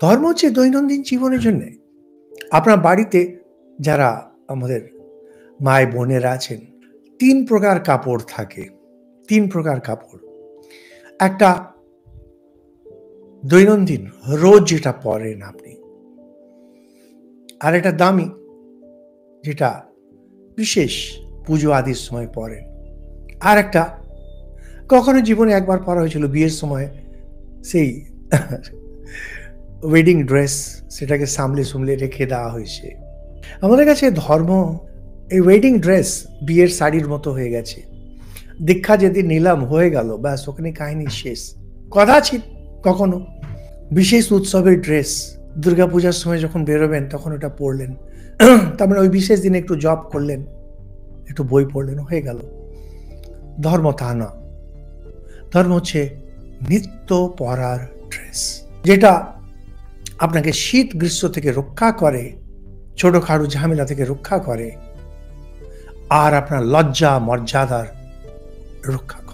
ধর্ম হচ্ছে দৈনন্দিন জীবনের জন্যে। আপনার বাড়িতে যারা আমাদের মায় বোনেরা আছেন, ৩ প্রকার কাপড় থাকে। ৩ প্রকার কাপড়। একটা দৈনন্দিন রোজ যেটা পরেন আপনি। আরেকটা দামি যেটা বিশেষ পুজো আদির সময় পরেন। আরেকটা কখনো জীবনে একবার পরা হয়েছিল বিয়ের সময় সেই ওয়েডিং ড্রেস, সেটাকে সামলে-সুমলে রেখে দেওয়া হয়েছে। আমাদের কাছে ধর্ম এই ওয়েডিং ড্রেস বিয়ের শাড়ির মতো হয়ে গেছে। দীক্ষা যেদিন নিলাম হয়ে গেল, ব্যাস ওখানে কাহিনী শেষ। কদাচিৎ কখনো বিশেষ উৎসবের ড্রেস, দুর্গাপূজার সময় যখন বেরোবেন তখন ওটা পরলেন। তার মানে ওই বিশেষ দিনে একটু জপ করলেন, একটু বই পড়লেন, হয়ে গেল। ধর্ম তা না। ধর্ম হচ্ছে নিত্য পরার ড্রেস, যেটা আপনাকে শীত গ্রীষ্ম থেকে রক্ষা করে, ছোটখাটো ঝামেলা থেকে রক্ষা করে, আর আপনার লজ্জা মর্যাদার রক্ষা করে।